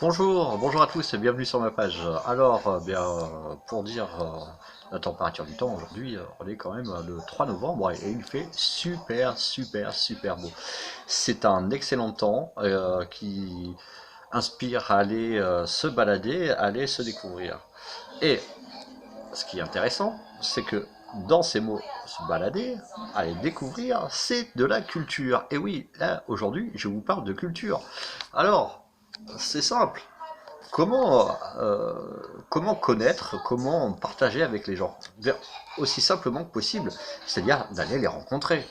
Bonjour à tous et bienvenue sur ma page. Alors, pour dire la température du temps aujourd'hui, on est quand même le 3 novembre et il fait super beau. C'est un excellent temps qui inspire à aller se balader, à aller se découvrir. Et ce qui est intéressant, c'est que dans ces mots se balader, aller découvrir, c'est de la culture. Et oui, là aujourd'hui, je vous parle de culture. Alors, c'est simple. Comment connaître, comment partager avec les gens? Aussi simplement que possible, c'est-à-dire d'aller rencontrer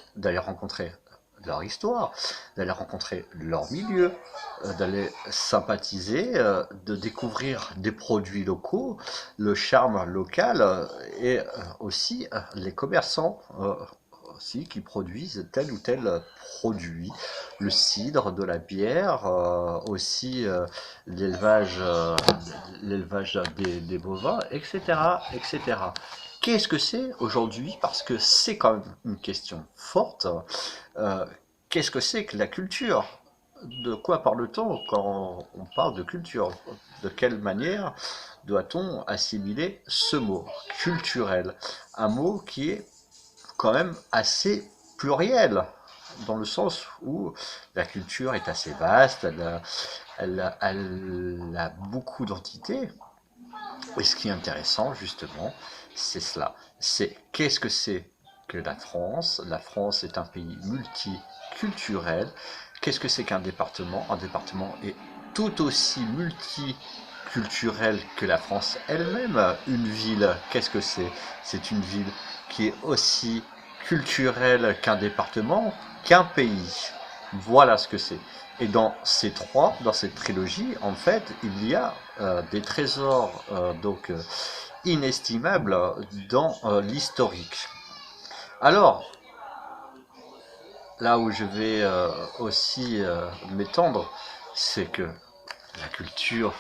leur histoire, d'aller rencontrer leur milieu, d'aller sympathiser, de découvrir des produits locaux, le charme local et aussi les commerçants aussi qui produisent tel ou tel produit, le cidre, de la bière, aussi l'élevage l'élevage des bovins, etc., etc. Qu'est-ce que c'est aujourd'hui? Parce que c'est quand même une question forte. Euh, Qu'est-ce que c'est que la culture? De quoi parle-t-on quand on parle de culture? De quelle manière doit-on assimiler ce mot culturel? Un mot qui est quand même assez pluriel, dans le sens où la culture est assez vaste, elle a beaucoup d'entités. Et ce qui est intéressant, justement, c'est cela. C'est qu'est-ce que c'est que la France? La France est un pays multiculturel. Qu'est-ce que c'est qu'un département? Un département est tout aussi multiculturel que la France elle-même. Une ville, qu'est-ce que c'est? C'est une ville qui est aussi culturelle qu'un département, qu'un pays. Voilà ce que c'est. Et dans cette trilogie, en fait, il y a des trésors inestimables dans l'historique. Alors, là où je vais aussi m'étendre, c'est que la culture,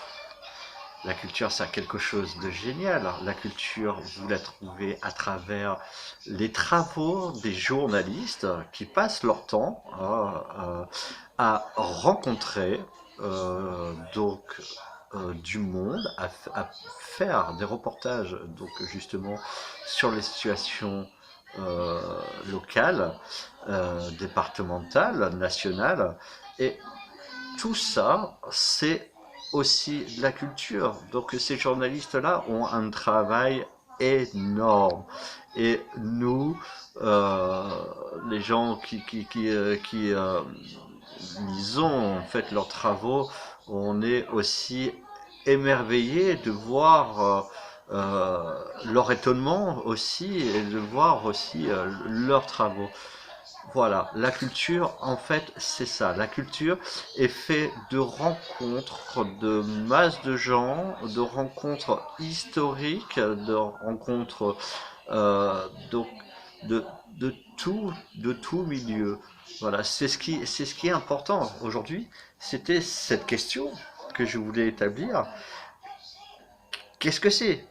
la culture, c'est quelque chose de génial. La culture, vous la trouvez à travers les travaux des journalistes qui passent leur temps à rencontrer du monde, à faire des reportages donc justement sur les situations euh, locales, départementales, nationales, et tout ça, c'est aussi de la culture. Donc ces journalistes-là ont un travail énorme. Et nous, euh, les gens qui lisons en fait leurs travaux, on est aussi émerveillé de voir leur étonnement aussi et de voir aussi leurs travaux. Voilà, la culture, en fait, c'est ça. La culture est faite de rencontres, de masses de gens, de rencontres historiques, de rencontres donc de, de tout milieu. Voilà, c'est ce qui est important aujourd'hui. C'était cette question que je voulais établir. Qu'est-ce que c'est?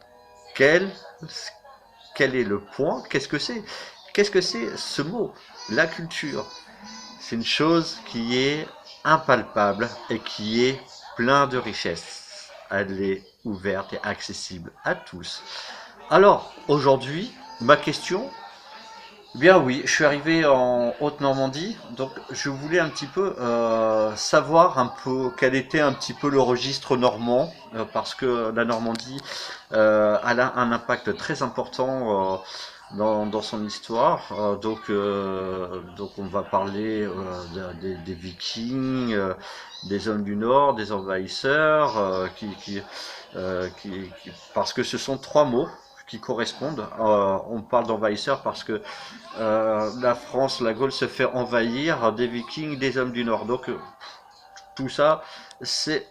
Quel, quel est le point? Qu'est-ce que c'est? Qu'est-ce que c'est ce mot? La culture. C'est une chose qui est impalpable et qui est plein de richesses. Elle est ouverte et accessible à tous. Alors, aujourd'hui, ma question, eh bien oui, je suis arrivé en Haute-Normandie, donc je voulais un petit peu savoir un peu quel était un petit peu le registre normand, parce que la Normandie elle a un impact très important dans son histoire. Donc on va parler des Vikings, des hommes du Nord, des envahisseurs, parce que ce sont trois mots qui correspondent. On parle d'envahisseurs parce que la France, la Gaule se fait envahir des Vikings, des hommes du Nord. Donc tout ça, c'est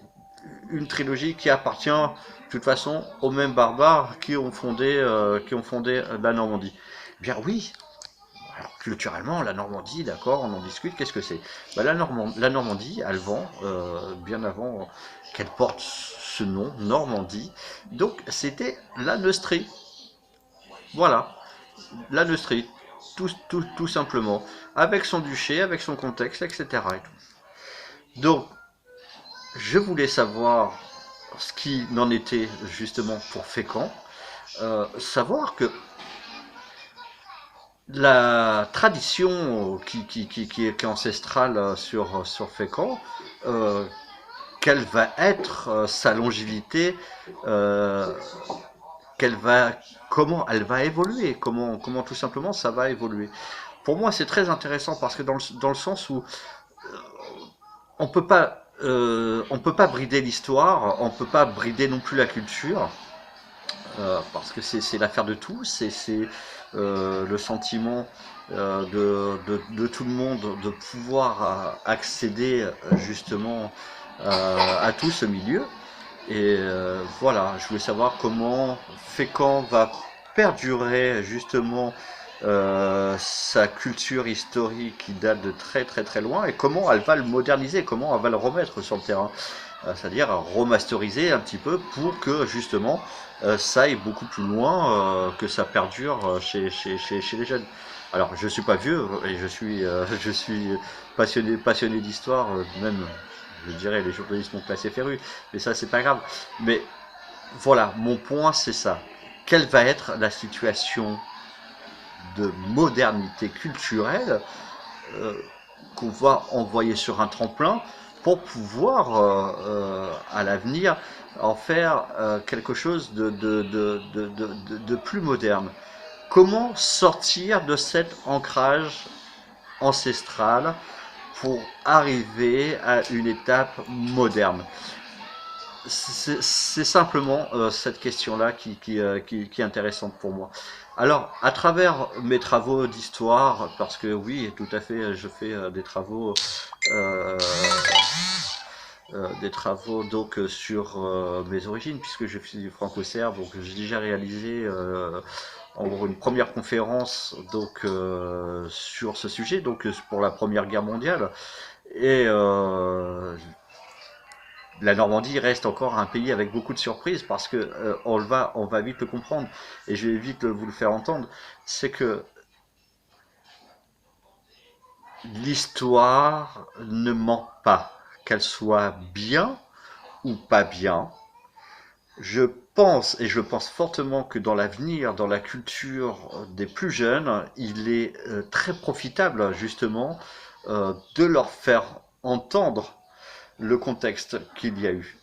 une trilogie qui appartient de toute façon aux mêmes barbares qui ont fondé la Normandie. Eh bien oui, alors, culturellement, la Normandie, d'accord, on en discute, qu'est-ce que c'est? La Normandie, elle vend, bien avant qu'elle porte ce nom, Normandie, donc c'était la Neustrie. Voilà, la Neustrie, tout simplement, avec son duché, avec son contexte, etc. Et tout. Donc, je voulais savoir ce qui n'en était justement pour Fécamp, savoir que la tradition qui est ancestrale sur Fécamp, euh, quelle va être sa longévité, euh, qu'elle va, comment elle va évoluer, comment tout simplement ça va évoluer. Pour moi, c'est très intéressant parce que dans le sens où on peut pas brider l'histoire, on peut pas brider non plus la culture, parce que c'est l'affaire de tous, c'est le sentiment de tout le monde de pouvoir accéder justement à tout ce milieu. Et voilà, je voulais savoir comment Fécamp va perdurer justement sa culture historique qui date de très très très loin et comment elle va le moderniser, comment elle va le remettre sur le terrain. C'est-à-dire remasteriser un petit peu pour que justement ça aille beaucoup plus loin, que ça perdure chez les jeunes. Alors je suis pas vieux et je suis passionné d'histoire, même je dirais les journalistes m'ont classé féru, mais ça c'est pas grave. Mais voilà, mon point c'est ça. Quelle va être la situation de modernité culturelle euh, qu'on va envoyer sur un tremplin pour pouvoir à l'avenir en faire quelque chose de plus moderne. Comment sortir de cet ancrage ancestral pour arriver à une étape moderne? C'est simplement cette question-là qui est intéressante pour moi. Alors, à travers mes travaux d'histoire, parce que oui, tout à fait, je fais euh, des travaux donc sur mes origines, puisque je suis franco-serbe, donc j'ai déjà réalisé en gros une première conférence donc sur ce sujet, donc pour la Première Guerre mondiale. Et la Normandie reste encore un pays avec beaucoup de surprises parce que on va vite le comprendre et je vais vite vous le faire entendre. C'est que l'histoire ne ment pas, qu'elle soit bien ou pas bien. Je pense et je pense fortement que dans l'avenir, dans la culture des plus jeunes, il est très profitable justement de leur faire entendre le contexte qu'il y a eu.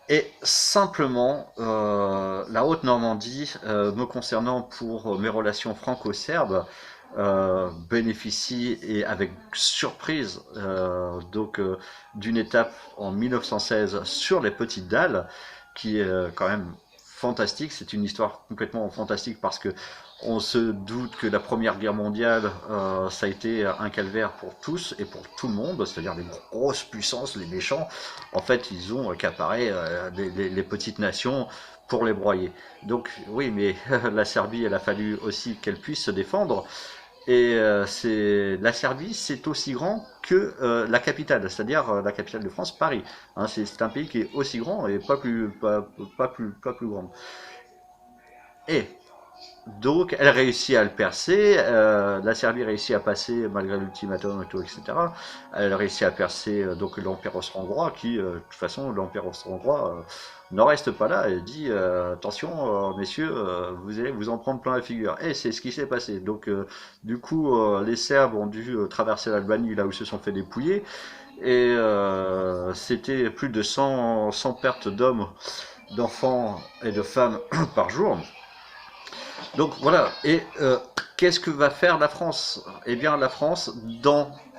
Et simplement, la Haute-Normandie, me concernant pour mes relations franco-serbes, bénéficie et avec surprise d'une étape en 1916 sur les Petites Dalles, qui est quand même fantastique. C'est une histoire complètement fantastique parce que on se doute que la Première Guerre mondiale, ça a été un calvaire pour tous et pour tout le monde, c'est-à-dire les grosses puissances, les méchants. En fait, ils ont accaparé les petites nations pour les broyer. Donc oui, mais la Serbie, elle a fallu aussi qu'elle puisse se défendre. Et la Serbie, c'est aussi grand que la capitale, c'est-à-dire la capitale de France, Paris. Hein, c'est un pays qui est aussi grand et pas plus grand. Et donc, elle réussit à le percer. La Serbie réussit à passer malgré l'ultimatum et tout, etc. Elle réussit à percer donc l'Empire austro-hongrois, qui, de toute façon, l'Empire austro-hongrois n'en reste pas là. Elle dit attention, messieurs, vous allez vous en prendre plein la figure. Et c'est ce qui s'est passé. Donc, du coup, les Serbes ont dû traverser l'Albanie, là où ils se sont fait dépouiller. Et c'était plus de 100 pertes d'hommes, d'enfants et de femmes par jour. Donc voilà, et qu'est-ce que va faire la France? Eh bien la France,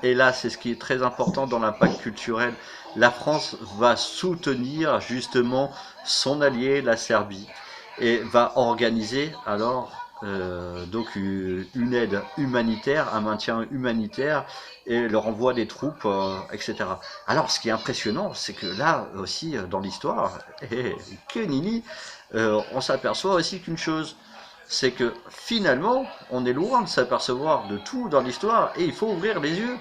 et là c'est ce qui est très important dans l'impact culturel, la France va soutenir justement son allié, la Serbie, et va organiser alors donc une aide humanitaire, un maintien humanitaire et le renvoi des troupes, etc. Alors ce qui est impressionnant, c'est que là aussi dans l'histoire, et que nini, on s'aperçoit aussi qu'une chose, c'est que finalement, on est loin de s'apercevoir de tout dans l'histoire et il faut ouvrir les yeux.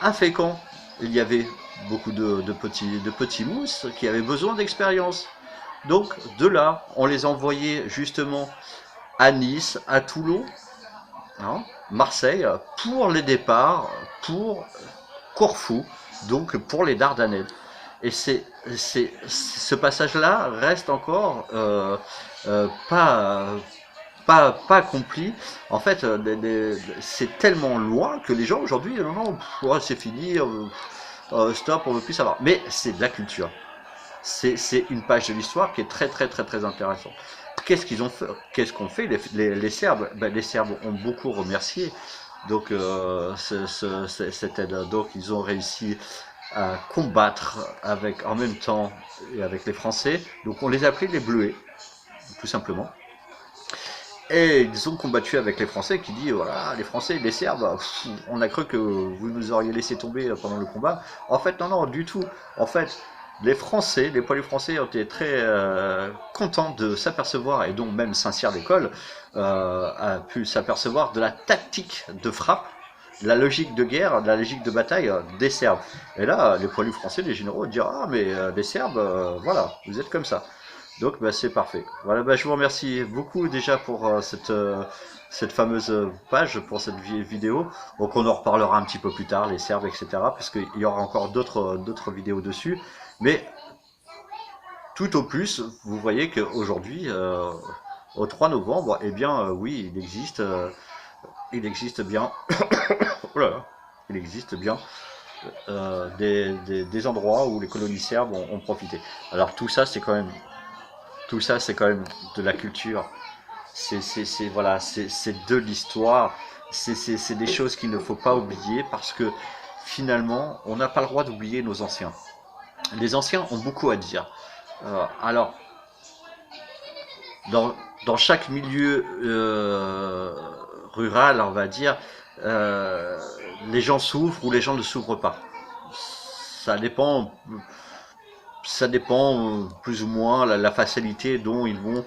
À Fécamp, il y avait beaucoup de petits mousses qui avaient besoin d'expérience. Donc, de là, on les envoyait justement à Nice, à Toulon, hein, Marseille, pour les départs, pour Corfou, donc pour les Dardanelles. Et ce passage-là reste encore pas accompli. En fait, c'est tellement loin que les gens aujourd'hui, non, non, ouais, c'est fini, stop, on veut plus savoir. Mais c'est de la culture. C'est une page de l'histoire qui est très très très très intéressante. Qu'est-ce qu'ils ont fait? Qu'est-ce qu'ont fait les Serbes? Ben, les Serbes ont beaucoup remercié donc cette aide. Donc ils ont réussi à combattre avec en même temps et avec les Français. Donc on les a appelés les Bleuets, tout simplement. Et ils ont combattu avec les Français qui dit voilà, les Français, les Serbes, on a cru que vous nous auriez laissé tomber pendant le combat. En fait, non, non, du tout. En fait, les Français, les poilus français ont été très contents de s'apercevoir, et donc même Saint-Cyr d'école a pu s'apercevoir de la tactique de frappe, de la logique de guerre, de la logique de bataille des Serbes. Et là, les poilus français, les généraux, diront ah mais les Serbes, voilà, vous êtes comme ça. Donc bah, c'est parfait. Voilà, bah, je vous remercie beaucoup déjà pour cette fameuse page, pour cette vidéo. Donc on en reparlera un petit peu plus tard, les Serbes, etc. Parce qu'il y aura encore d'autres vidéos dessus. Mais tout au plus, vous voyez qu'aujourd'hui, au 3 novembre, eh bien oui, il existe bien, oh là là, il existe bien des endroits où les colonies serbes ont profité. Alors tout ça, c'est quand même de la culture. Voilà, c'est de l'histoire. C'est des choses qu'il ne faut pas oublier parce que finalement, on n'a pas le droit d'oublier nos anciens. Les anciens ont beaucoup à dire. Alors, dans chaque milieu rural, on va dire, les gens s'ouvrent ou les gens ne s'ouvrent pas. Ça dépend, ça dépend plus ou moins la facilité dont ils vont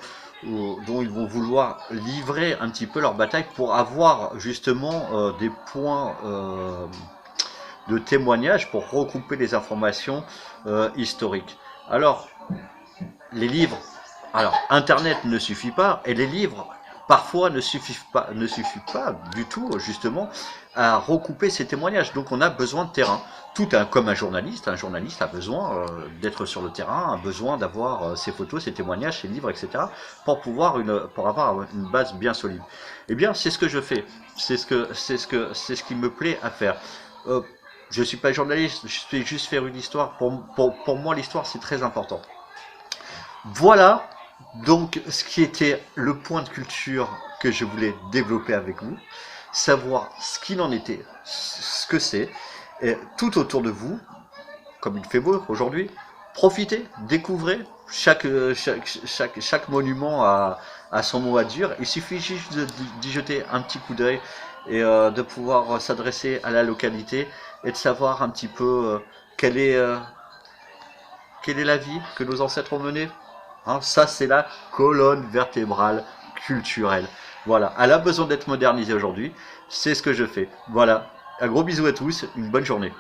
vouloir livrer un petit peu leur bataille pour avoir justement des points de témoignage pour recouper les informations historiques. Alors, les livres, alors Internet ne suffit pas, et les livres parfois ne suffit pas du tout justement à recouper ces témoignages. Donc on a besoin de terrain. Comme un journaliste a besoin d'être sur le terrain, a besoin d'avoir ses photos, ses témoignages, ses livres, etc. pour avoir une base bien solide. Eh bien, c'est ce que je fais. C'est ce qui me plaît à faire. Je suis pas journaliste, je vais juste faire une histoire. Pour moi, l'histoire, c'est très important. Voilà donc ce qui était le point de culture que je voulais développer avec vous, savoir ce qu'il en était, ce que c'est, et tout autour de vous, comme il fait beau aujourd'hui, profitez, découvrez, chaque monument a son mot à dire, il suffit juste d'y jeter un petit coup d'œil et de pouvoir s'adresser à la localité et de savoir un petit peu quelle est la vie que nos ancêtres ont menée. Hein, ça, c'est la colonne vertébrale culturelle. Voilà, elle a besoin d'être modernisée aujourd'hui. C'est ce que je fais. Voilà, un gros bisou à tous, une bonne journée.